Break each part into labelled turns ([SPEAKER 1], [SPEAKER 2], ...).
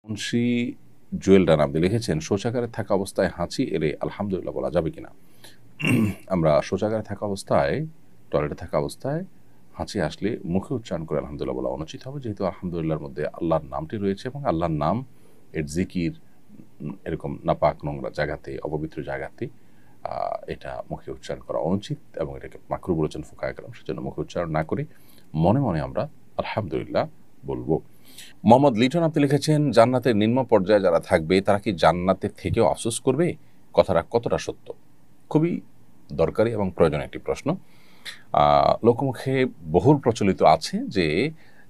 [SPEAKER 1] মুন্সি জুয়েল রানা আপনি লিখেছেন, শৌচাগারে থাকা অবস্থায় হাঁচি এলে আলহামদুলিল্লাহ বলা যাবে কিনা? আমরা শৌচাগারে থাকা অবস্থায়, টয়লেটে থাকা অবস্থায় হাঁচি আসলে মুখে উচ্চারণ করে আলহামদুলিল্লাহ বলা অনুচিত হবে, যেহেতু আলহামদুলিল্লাহর মধ্যে আল্লাহর নামটি রয়েছে এবং আল্লাহর নাম এর জিকির এরকম নাপাক নোংরা জায়গাতে, অপবিত্র জায়গাতে এটা মুখে উচ্চারণ করা অনুচিত এবং এটাকে মাকরুহ বলেছেন ফুকাহায়ে কেরাম। সেজন্য মুখে উচ্চারণ না করে মনে মনে আমরা আলহামদুলিল্লাহ বলবো। মোহাম্মদ লিটন আপনি লিখেছেন, জান্নাতের নিম্ন পর্যায়ে যারা থাকবে তারা কি জান্নাতের থেকেও আফসোস করবে? কথাটা কতটা সত্য? খুবই দরকারি এবং প্রয়োজনীয় একটি প্রশ্ন। লোকমুখে বহুল প্রচলিত আছে যে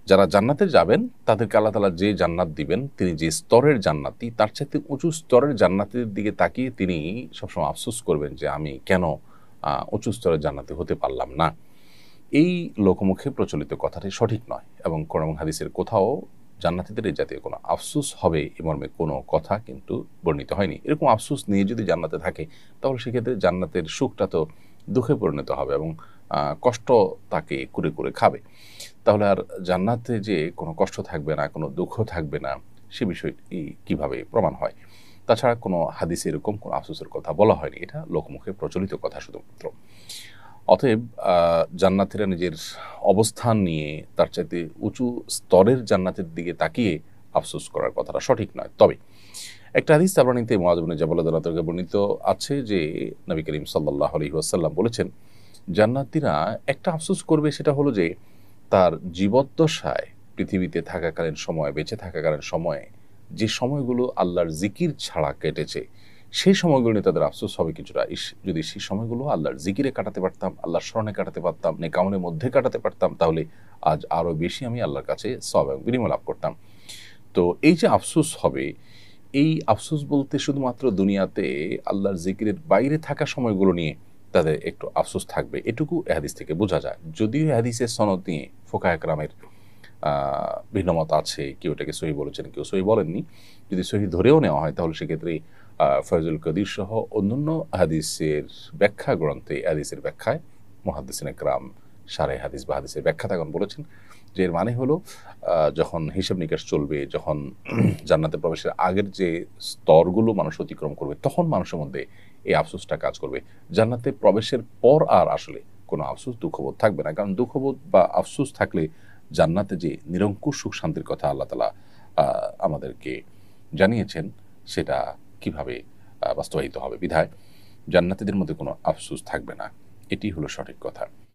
[SPEAKER 1] যারা জান্নাতে যাবেন তাদেরকে আল্লাহ তাআলা যে জান্নাত দিবেন, তিনি যে স্তরের জান্নাতি, তার চাইতে উঁচু স্তরের জান্নাতের দিকে তাকিয়ে তিনি সবসময় আফসোস করবেন যে আমি কেন উঁচু স্তরের জান্নাতি হতে পারলাম না। এই লোকমুখে প্রচলিত কথাটি সঠিক নয় এবং কোরআন এবং হাদিসের কোথাও জান্নাতীদের এই জাতীয় কোনো আফসোস হবে এ মর্মে কোনো কথা কিন্তু বর্ণিত হয়নি। এরকম আফসোস নিয়ে যদি জান্নাতে থাকে তাহলে সেক্ষেত্রে জান্নাতের সুখটা তো দুঃখে পরিণত হবে এবং কষ্ট তাকে কুরে কুরে খাবে। তাহলে আর জান্নাতে যে কোনো কষ্ট থাকবে না, কোনো দুঃখ থাকবে না, সে বিষয়টি কীভাবে প্রমাণ হয়? তাছাড়া কোনো হাদিসে এরকম কোনো আফসোসের কথা বলা হয়নি। এটা লোকমুখে প্রচলিত কথা শুধুমাত্র। অতএব জান্নাতীরা নিজের অবস্থান নিয়ে তার চাইতে উঁচু স্তরের জান্নাতের দিকে তাকিয়ে আফসোস করার কথাটা সঠিক নয়। তবে একটা হাদিস তাবরানীতে মুআয ইবনে জাবাল রাদিয়াল্লাহু আনহু থেকে বর্ণিত আছে যে নবী করিম সাল্লাল্লাহু আলাইহি ওয়াসাল্লাম বলেছেন, জান্নাতীরা একটা আফসোস করবে, সেটা হলো যে তার জীবদ্দশায় পৃথিবীতে থাকাকালীন সময়, বেঁচে থাকাকালীন সময়ে যে সময়গুলো আল্লাহর জিকির ছাড়া কেটেছে, সেই সময়গুলো নিয়ে তাদের আফসোস হবে কিছুটা। যদি সেই সময়গুলো আল্লাহর জিকিরে কাটাতে পারতাম, আল্লাহর স্মরণে কাটাতে পারতাম, নেক আমলের মধ্যে কাটাতে পারতাম, তাহলে আজ আরও বেশি আমি আল্লাহর কাছে সওয়াব এবং বিনিময় লাভ করতাম। তো এই যে আফসোস হবে, এই আফসোস বলতে শুধুমাত্র দুনিয়াতে আল্লাহর জিকিরের বাইরে থাকা সময়গুলো নিয়ে তাদের একটু আফসোস থাকবে, এটুকু এ হাদিস থেকে বোঝা যায়। যদিও এ হাদিসের সনদ নিয়ে ফুকাহায়ে কেরামের ভিন্নমত আছে, কেউ এটাকে সহিহ বলেছেন, কেউ সহিহ বলেননি। যদি সহিহ ধরেও নেওয়া হয় তাহলে সেক্ষেত্রে ফয়জুল কদির সহ অন্যান্য হাদিসের ব্যাখ্যা গ্রন্থে হাদিসের ব্যাখ্যায় মুহাদ্দিসিনে কেরাম শারহে হাদিস বা হাদিসের ব্যাখ্যাতে এখন বলেছেন যে এর মানে হলো যখন হিসাব নিকাশ চলবে, যখন জান্নাতে প্রবেশের আগের যে স্তরগুলো মানুষ অতিক্রম করবে, তখন মানুষের মধ্যে এই আফসোসটা কাজ করবে। জান্নাতে প্রবেশের পর আর আসলে কোনো আফসোস দুঃখবোধ থাকবে না, কারণ দুঃখবোধ বা আফসোস থাকলে জান্নাতে যে নিরঙ্কুশ সুখ শান্তির কথা আল্লাহ তাআলা আমাদেরকে জানিয়েছেন সেটা কিভাবে বাস্তবায়িত হবে। বিধায় জান্নাতীদের মধ্যে কোনো আফসোস থাকবে না, এটি হলো সঠিক কথা।